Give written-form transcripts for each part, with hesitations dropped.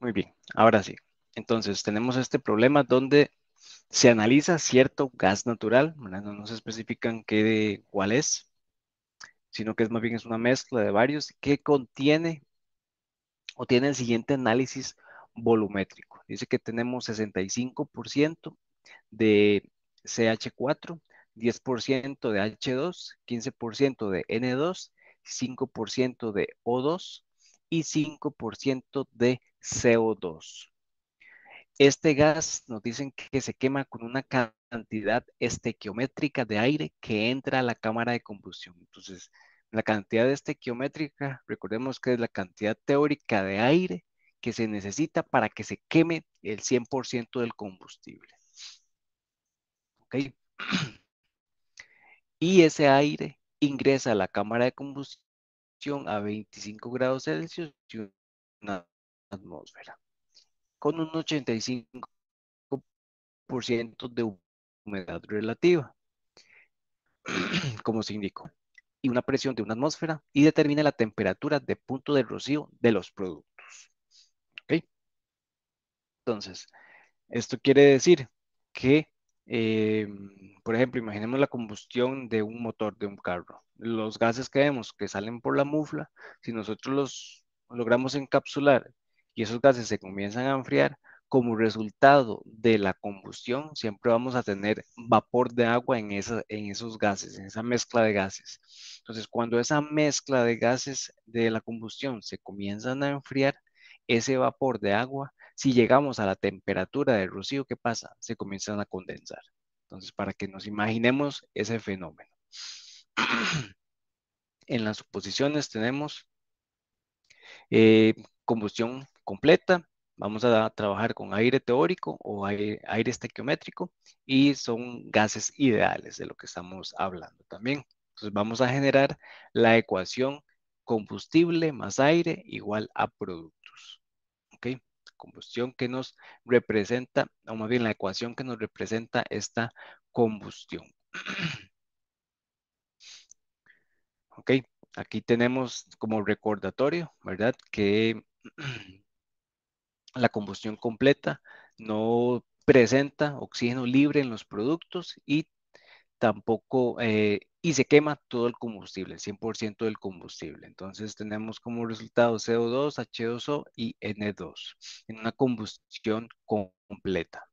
Muy bien, ahora sí. Entonces, tenemos este problema donde se analiza cierto gas natural, ¿verdad? No nos especifican cuál es, sino que es más bien es una mezcla de varios que contiene o tiene el siguiente análisis volumétrico. Dice que tenemos 65% de CH4, 10% de H2, 15% de N2, 5% de O2 y 5% de CO2. Este gas nos dicen que se quema con una cantidad estequiométrica de aire que entra a la cámara de combustión. Entonces, la cantidad estequiométrica, recordemos que es la cantidad teórica de aire que se necesita para que se queme el 100% del combustible. ¿Ok? Y ese aire ingresa a la cámara de combustión a 25 grados Celsius y una atmósfera, con un 85% de humedad relativa, como se indicó, y una presión de una atmósfera, y determina la temperatura de punto de rocío de los productos. ¿Ok? Entonces, esto quiere decir que, eh, por ejemplo, imaginemos la combustión de un motor de un carro. Los gases que vemos que salen por la mufla, si nosotros los logramos encapsular y esos gases se comienzan a enfriar, como resultado de la combustión, siempre vamos a tener vapor de agua en esos gases, en esa mezcla de gases. Entonces, cuando esa mezcla de gases de la combustión se comienzan a enfriar, ese vapor de agua, si llegamos a la temperatura del rocío, ¿qué pasa? Se comienzan a condensar. Entonces, para que nos imaginemos ese fenómeno. En las suposiciones tenemos combustión completa. Vamos a trabajar con aire teórico o aire estequiométrico y son gases ideales de lo que estamos hablando también. Entonces vamos a generar la ecuación combustible más aire igual a productos. ¿Ok? Combustión que nos representa, o más bien la ecuación que nos representa esta combustión. ¿Ok? Aquí tenemos como recordatorio, ¿verdad? Que la combustión completa no presenta oxígeno libre en los productos y tampoco, y se quema todo el combustible, 100% del combustible. Entonces tenemos como resultado CO2, H2O y N2 en una combustión completa.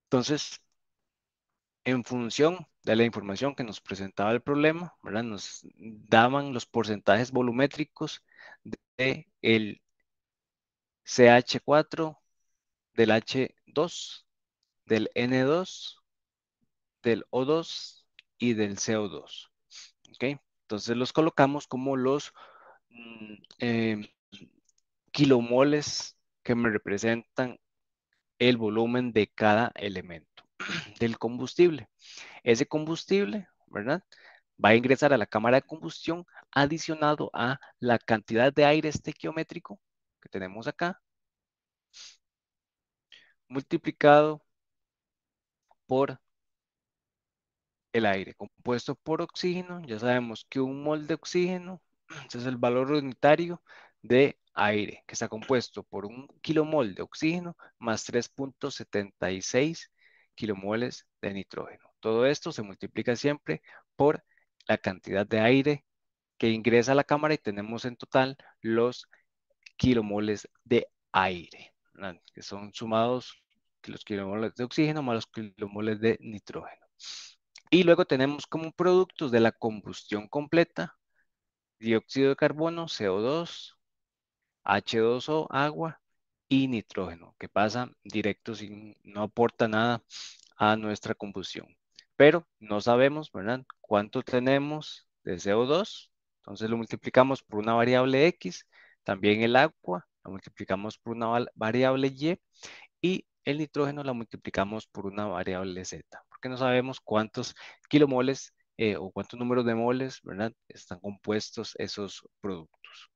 Entonces, en función de la información que nos presentaba el problema, ¿verdad? Nos daban los porcentajes volumétricos de el CH4, del H2, del N2, del O2 y del CO2. ¿Ok? Entonces los colocamos como los kilomoles que me representan el volumen de cada elemento del combustible. Ese combustible, ¿verdad? Va a ingresar a la cámara de combustión adicionado a la cantidad de aire estequiométrico que tenemos acá, multiplicado por el aire compuesto por oxígeno. Ya sabemos que un mol de oxígeno, ese es el valor unitario de aire, que está compuesto por un kilomol de oxígeno más 3,76 kilomoles de nitrógeno. Todo esto se multiplica siempre por la cantidad de aire que ingresa a la cámara y tenemos en total los kilomoles de aire, ¿verdad? Que son sumados los kilomoles de oxígeno más los kilomoles de nitrógeno. Y luego tenemos como productos de la combustión completa, dióxido de carbono, CO2, H2O, agua y nitrógeno, que pasa directo sin, no aporta nada a nuestra combustión. Pero no sabemos, ¿verdad? ¿Cuánto tenemos de CO2? Entonces lo multiplicamos por una variable X, también el agua, lo multiplicamos por una variable y el nitrógeno la multiplicamos por una variable Z, porque no sabemos cuántos kilomoles o cuántos números de moles, ¿verdad? Están compuestos esos productos.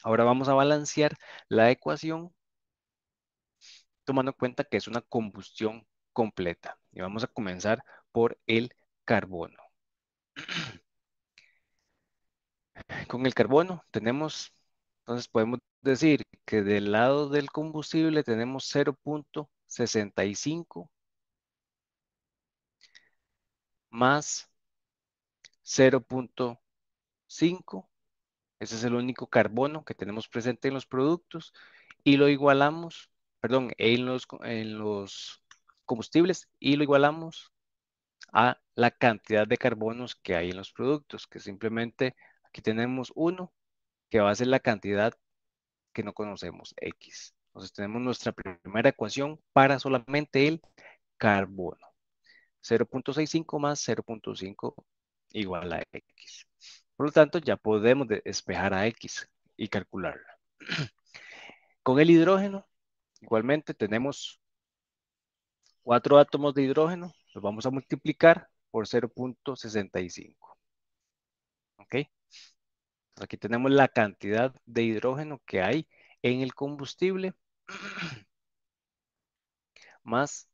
Ahora vamos a balancear la ecuación tomando en cuenta que es una combustión completa. Y vamos a comenzar por el carbono. Con el carbono tenemos, entonces podemos decir que del lado del combustible tenemos 0.65 más 0.5. Ese es el único carbono que tenemos presente en los productos y lo igualamos, perdón, en los combustibles y lo igualamos a la cantidad de carbonos que hay en los productos, que simplemente aquí tenemos uno que va a ser la cantidad que no conocemos, X. Entonces tenemos nuestra primera ecuación para solamente el carbono. 0.65 más 0.5 igual a X. Por lo tanto, ya podemos despejar a X y calcularla. Con el hidrógeno, igualmente tenemos 4 átomos de hidrógeno, los vamos a multiplicar por 0.65. ¿Ok? Aquí tenemos la cantidad de hidrógeno que hay en el combustible más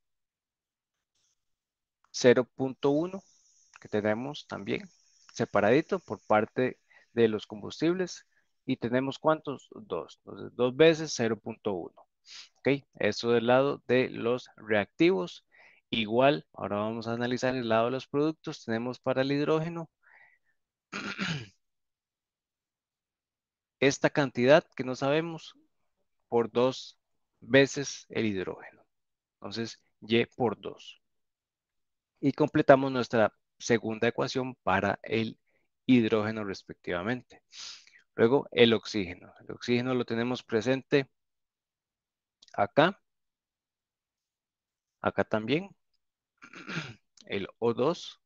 0.1 que tenemos también separadito por parte de los combustibles. ¿Y tenemos cuántos? Dos. Entonces, dos veces 0.1. ¿Ok? Eso del lado de los reactivos. Igual, ahora vamos a analizar el lado de los productos. Tenemos para el hidrógeno esta cantidad que no sabemos por dos veces el hidrógeno. Entonces, Y por 2. Y completamos nuestra segunda ecuación para el hidrógeno respectivamente. Luego, el oxígeno. El oxígeno lo tenemos presente acá, acá también. El O2,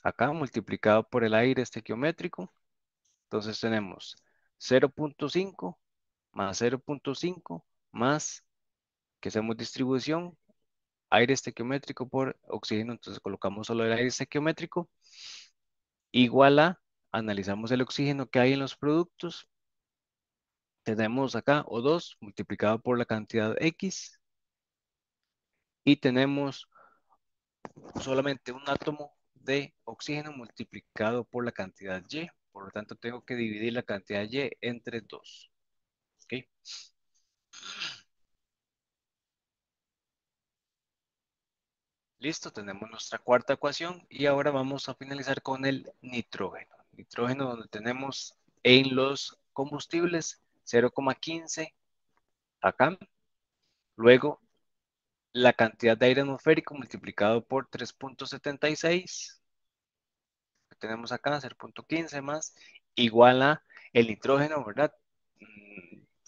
acá multiplicado por el aire estequiométrico. Entonces tenemos 0.5 más 0.5 más, que hacemos distribución, aire estequiométrico por oxígeno. Entonces colocamos solo el aire estequiométrico. Igual a, analizamos el oxígeno que hay en los productos. Tenemos acá O2 multiplicado por la cantidad X. Y tenemos solamente un átomo de oxígeno multiplicado por la cantidad Y. Por lo tanto, tengo que dividir la cantidad Y entre 2. ¿Ok? Listo, tenemos nuestra cuarta ecuación y ahora vamos a finalizar con el nitrógeno. Nitrógeno donde tenemos en los combustibles 0,15 acá. Luego la cantidad de aire atmosférico multiplicado por 3.76 que tenemos acá, 0.15 más, igual a el nitrógeno, ¿verdad?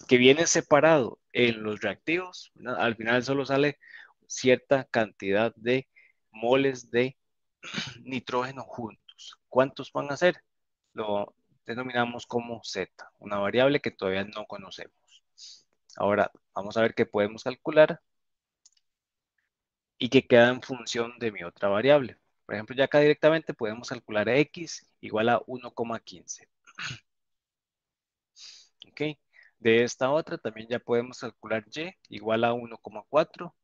Que viene separado en los reactivos, ¿verdad? Al final solo sale cierta cantidad de moles de nitrógeno juntos. ¿Cuántos van a ser? Lo denominamos como Z, una variable que todavía no conocemos. Ahora, vamos a ver qué podemos calcular y que queda en función de mi otra variable. Por ejemplo, ya acá directamente podemos calcular X igual a 1,15. ¿Ok? De esta otra también ya podemos calcular Y igual a 1,4.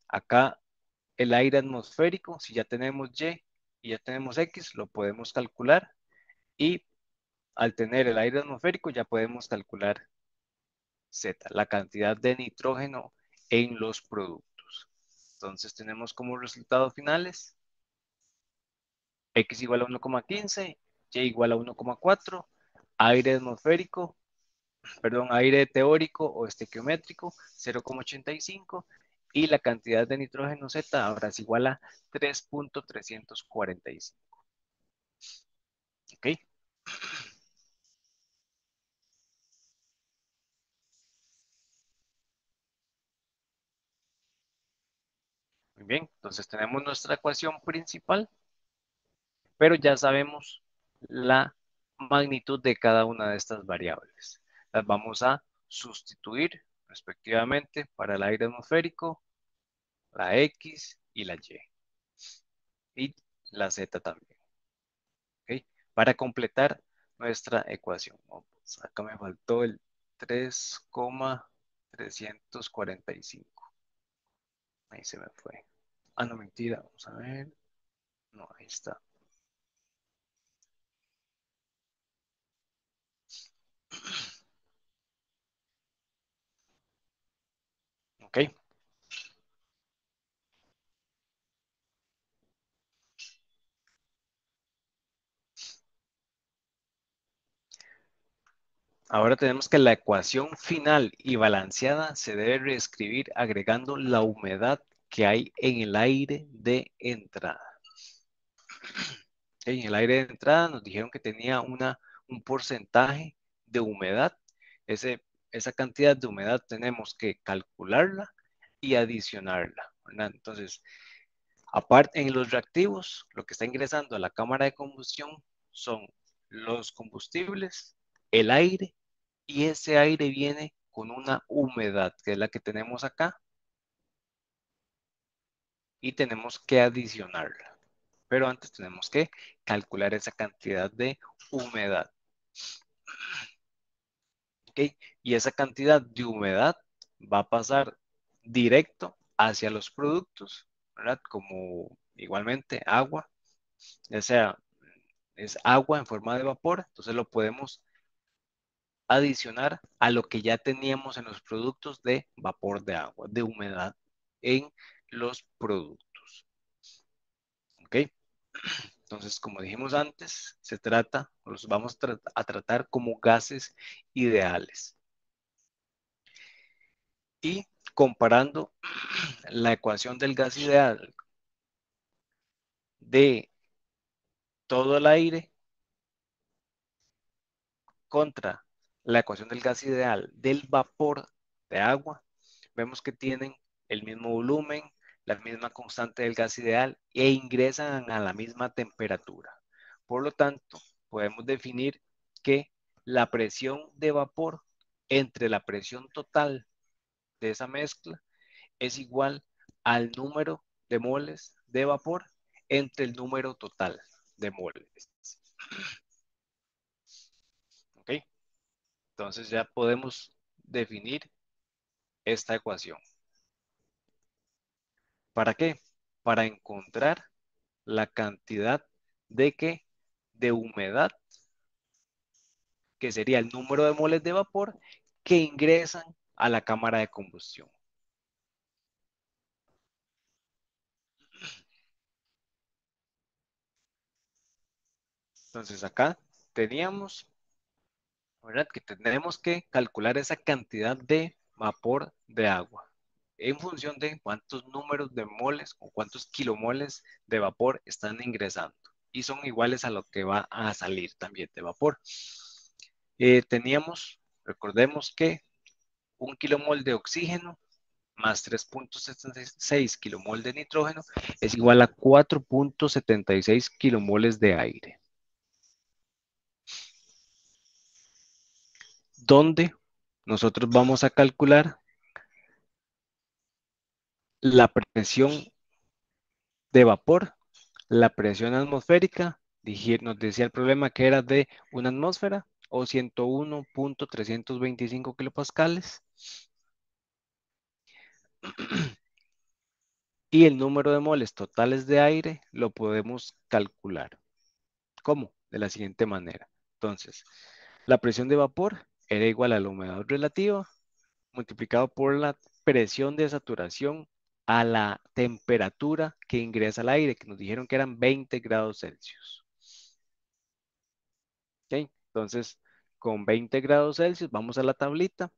Acá el aire atmosférico, si ya tenemos Y ya tenemos X, lo podemos calcular. Y al tener el aire atmosférico ya podemos calcular Z, la cantidad de nitrógeno en los productos. Entonces tenemos como resultados finales X igual a 1,15, Y igual a 1,4, aire atmosférico, perdón, aire teórico o estequiométrico 0,85 y la cantidad de nitrógeno Z ahora es igual a 3.345. ¿Ok? Muy bien, entonces tenemos nuestra ecuación principal, pero ya sabemos la magnitud de cada una de estas variables. Las vamos a sustituir respectivamente para el aire atmosférico, la X y la y la Z también. ¿Ok? Para completar nuestra ecuación. Oh, pues acá me faltó el 3,345. Ahí se me fue. Ah, no, mentira. Vamos a ver. No, ahí está. ¿Ok? Ahora tenemos que la ecuación final y balanceada se debe reescribir agregando la humedad que hay en el aire de entrada. En el aire de entrada nos dijeron que tenía un porcentaje de humedad. Ese, esa cantidad de humedad tenemos que calcularla y adicionarla, ¿verdad? Entonces, aparte, en los reactivos, lo que está ingresando a la cámara de combustión son los combustibles, el aire, y ese aire viene con una humedad, que es la que tenemos acá, y tenemos que adicionarla. Pero antes tenemos que calcular esa cantidad de humedad. ¿Ok? Y esa cantidad de humedad va a pasar directo hacia los productos, ¿verdad? Como igualmente agua, ya sea es agua en forma de vapor, entonces lo podemos adicionar a lo que ya teníamos en los productos de vapor de agua, de humedad en los productos. ¿Ok? Entonces, como dijimos antes, los vamos a tratar como gases ideales. Y comparando la ecuación del gas ideal de todo el aire contra la ecuación del gas ideal del vapor de agua, vemos que tienen el mismo volumen, la misma constante del gas ideal e ingresan a la misma temperatura. Por lo tanto, podemos definir que la presión de vapor entre la presión total de esa mezcla es igual al número de moles de vapor entre el número total de moles. ¿Ok? Entonces ya podemos definir esta ecuación. ¿Para qué? Para encontrar la cantidad de qué? De humedad, que sería el número de moles de vapor que ingresan a la cámara de combustión. Entonces acá teníamos, ¿verdad? Que tenemos que calcular esa cantidad de vapor de agua en función de cuántos números de moles o cuántos kilomoles de vapor están ingresando. Y son iguales a lo que va a salir también de vapor. Recordemos que un kilomol de oxígeno más 3.76 kilomol de nitrógeno es igual a 4.76 kilomoles de aire. Donde nosotros vamos a calcular la presión de vapor, la presión atmosférica, nos decía el problema que era de una atmósfera o 101.325 kilopascales. Y el número de moles totales de aire lo podemos calcular. ¿Cómo? De la siguiente manera. Entonces, la presión de vapor era igual a la humedad relativa multiplicado por la presión de saturación a la temperatura que ingresa al aire, que nos dijeron que eran 20 grados Celsius. ¿Ok? Entonces, con 20 grados Celsius, vamos a la tablita,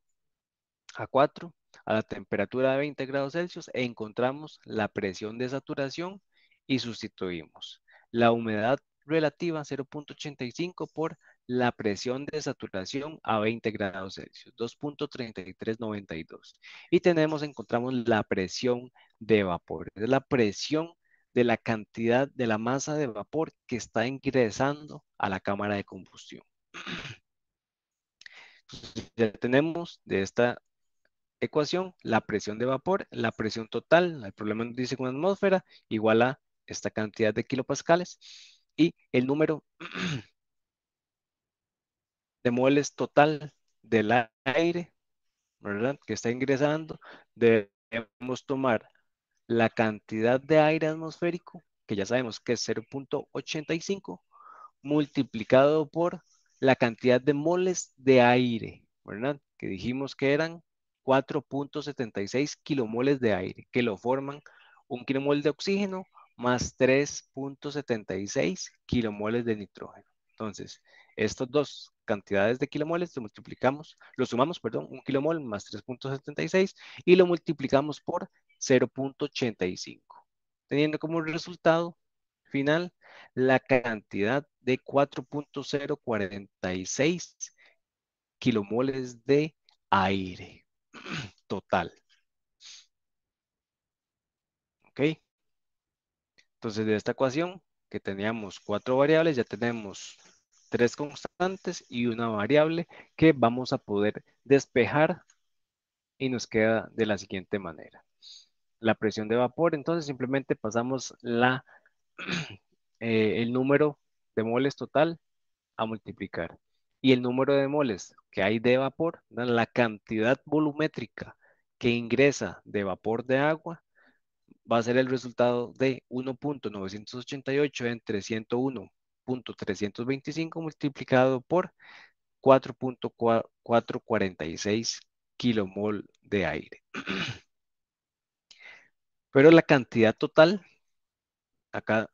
a 4, a la temperatura de 20 grados Celsius, e encontramos la presión de saturación y sustituimos la humedad relativa 0.85 por la presión de saturación a 20 grados Celsius, 2.3392. Y encontramos la presión de vapor, es la presión de la cantidad de la masa de vapor que está ingresando a la cámara de combustión. Ya tenemos de esta ecuación la presión de vapor, la presión total, el problema nos dice con atmósfera, igual a esta cantidad de kilopascales y el número de moles total del aire, ¿verdad? Que está ingresando. Debemos tomar la cantidad de aire atmosférico, que ya sabemos que es 0.85, multiplicado por la cantidad de moles de aire, ¿verdad? Que dijimos que eran 4,76 kilomoles de aire, que lo forman un kilomol de oxígeno más 3,76 kilomoles de nitrógeno. Entonces, estas dos cantidades de kilomoles lo multiplicamos, lo sumamos, perdón, un kilomol más 3,76 y lo multiplicamos por 0,85, teniendo como resultado final la cantidad de 4,046 kilomoles de aire total. ¿Ok? Entonces, de esta ecuación que teníamos cuatro variables, ya tenemos tres constantes y una variable que vamos a poder despejar y nos queda de la siguiente manera. La presión de vapor, entonces simplemente pasamos el número de moles total a multiplicar. Y el número de moles que hay de vapor, ¿no? La cantidad volumétrica que ingresa de vapor de agua, va a ser el resultado de 1,988 entre 101,325 multiplicado por 4,446 kilomol de aire. Pero la cantidad total, acá,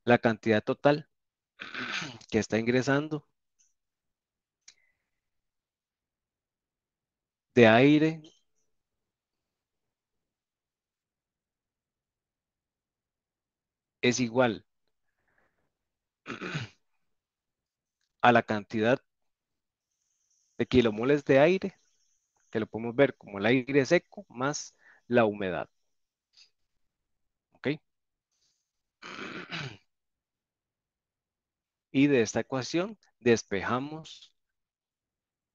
la cantidad total que está ingresando de aire es igual a la cantidad de kilomoles de aire, que lo podemos ver como el aire seco más la humedad. ¿Ok? Y de esta ecuación despejamos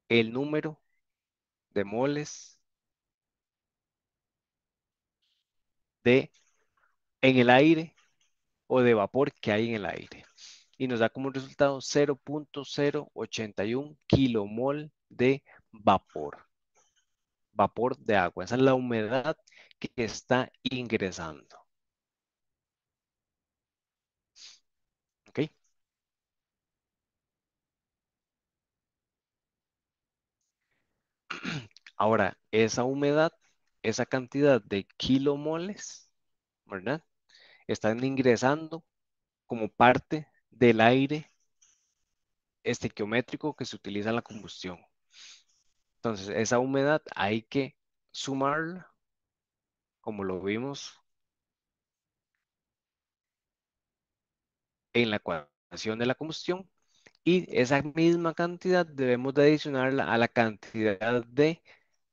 el número de moles de en el aire o de vapor que hay en el aire. Y nos da como resultado 0,081 kilomol de vapor. Vapor de agua. Esa es la humedad que está ingresando. ¿Ok? Ahora, esa humedad, esa cantidad de kilomoles, ¿verdad? Están ingresando como parte del aire estequiométrico que se utiliza en la combustión. Entonces, esa humedad hay que sumarla, como lo vimos en la ecuación de la combustión, y esa misma cantidad debemos de adicionarla a la cantidad de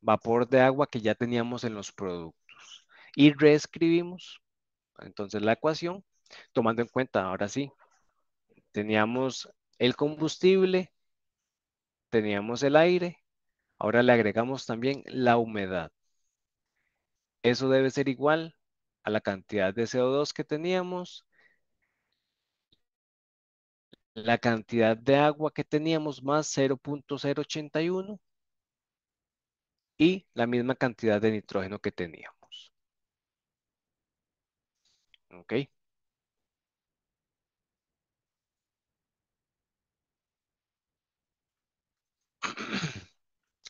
vapor de agua que ya teníamos en los productos. Y reescribimos entonces la ecuación, tomando en cuenta, ahora sí, teníamos el combustible, teníamos el aire, ahora le agregamos también la humedad. Eso debe ser igual a la cantidad de CO2 que teníamos, la cantidad de agua que teníamos más 0,081 y la misma cantidad de nitrógeno que teníamos. ¿Ok?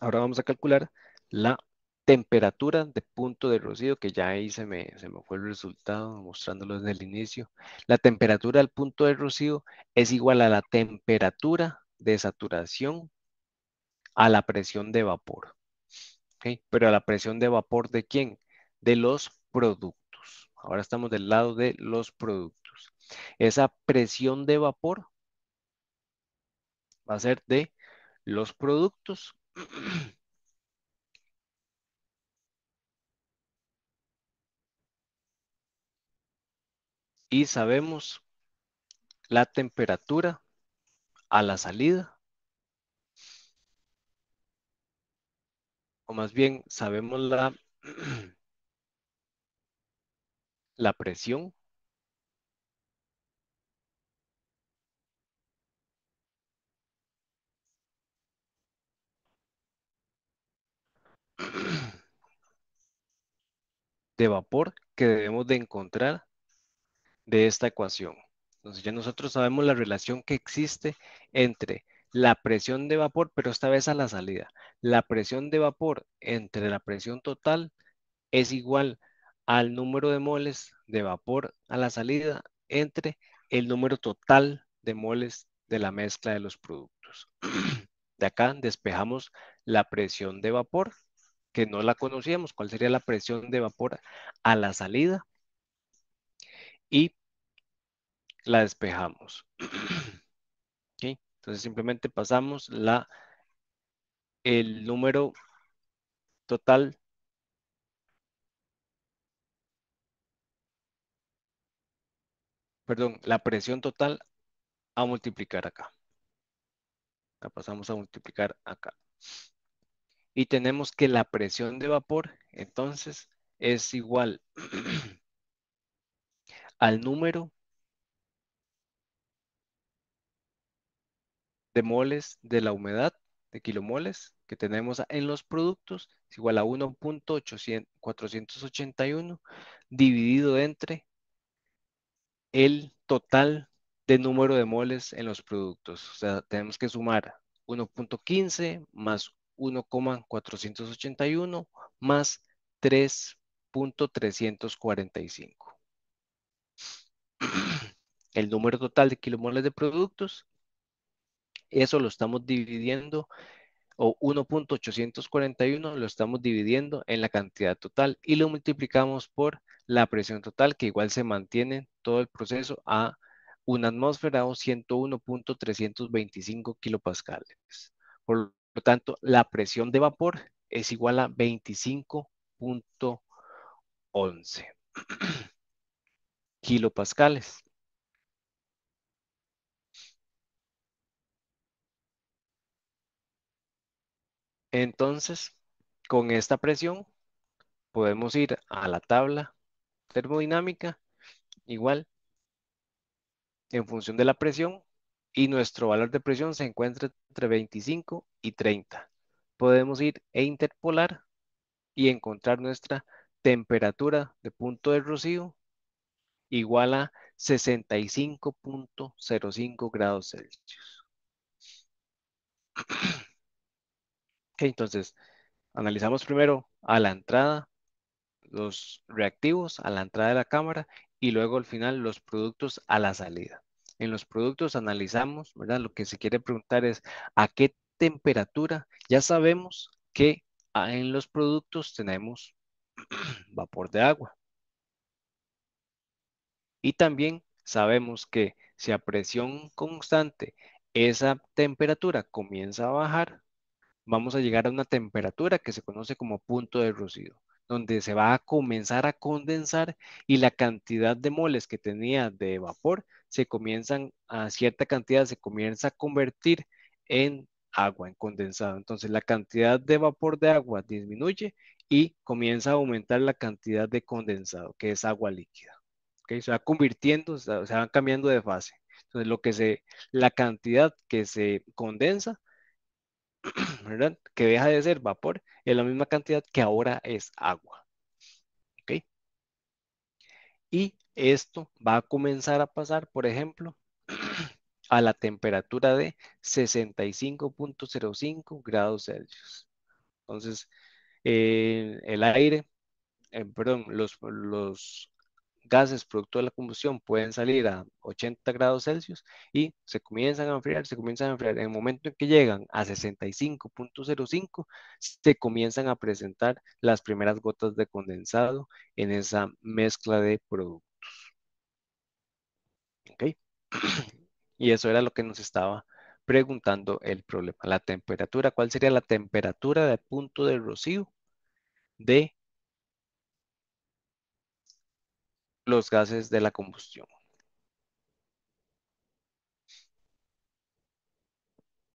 Ahora vamos a calcular la temperatura de punto de rocío, que ya ahí se me fue el resultado mostrándolo desde el inicio. La temperatura del punto de rocío es igual a la temperatura de saturación a la presión de vapor. ¿Ok? Pero a la presión de vapor ¿de quién? De los productos. Ahora estamos del lado de los productos. Esa presión de vapor va a ser de los productos y sabemos la temperatura a la salida, o más bien sabemos la presión de vapor que debemos de encontrar de esta ecuación. Entonces ya nosotros sabemos la relación que existe entre la presión de vapor, pero esta vez a la salida. La presión de vapor entre la presión total es igual al número de moles de vapor a la salida entre el número total de moles de la mezcla de los productos. De acá despejamos la presión de vapor, que no la conocíamos, cuál sería la presión de vapor a la salida, y la despejamos. ¿Ok? Entonces simplemente pasamos el número total, perdón, la presión total a multiplicar acá. La pasamos a multiplicar acá. Y tenemos que la presión de vapor, entonces, es igual al número de moles de la humedad, de kilomoles, que tenemos en los productos, es igual a 1.481 dividido entre el total de número de moles en los productos. O sea, tenemos que sumar 1.15 más 1,481 más 3.345. El número total de kilomoles de productos, eso lo estamos dividiendo, o 1.841 lo estamos dividiendo en la cantidad total y lo multiplicamos por la presión total, que igual se mantiene todo el proceso a una atmósfera o 101.325 kilopascales. Por lo tanto, la presión de vapor es igual a 25.11 kilopascales. Entonces, con esta presión podemos ir a la tabla termodinámica, igual en función de la presión, y nuestro valor de presión se encuentra entre 25 y 30. Podemos ir e interpolar y encontrar nuestra temperatura de punto de rocío igual a 65.05 grados Celsius. Ok, entonces, analizamos primero a la entrada los reactivos a la entrada de la cámara y luego al final los productos a la salida. En los productos analizamos, ¿verdad? Lo que se quiere preguntar es a qué temperatura. Ya sabemos que en los productos tenemos vapor de agua y también sabemos que si a presión constante esa temperatura comienza a bajar, vamos a llegar a una temperatura que se conoce como punto de rocío, donde se va a comenzar a condensar y la cantidad de moles que tenía de vapor se comienzan a cierta cantidad, se comienza a convertir en agua, en condensado. Entonces la cantidad de vapor de agua disminuye y comienza a aumentar la cantidad de condensado, que es agua líquida. ¿Ok? Se va convirtiendo, se van cambiando de fase. Entonces la cantidad que se condensa, ¿verdad? Que deja de ser vapor, es la misma cantidad que ahora es agua, ¿ok? Y esto va a comenzar a pasar, por ejemplo, a la temperatura de 65.05 grados Celsius. Entonces, el aire, perdón, los gases producto de la combustión pueden salir a 80 grados Celsius y se comienzan a enfriar, se comienzan a enfriar. En el momento en que llegan a 65.05, se comienzan a presentar las primeras gotas de condensado en esa mezcla de productos. ¿Ok? Y eso era lo que nos estaba preguntando el problema. La temperatura, ¿cuál sería la temperatura de punto de rocío de los gases de la combustión?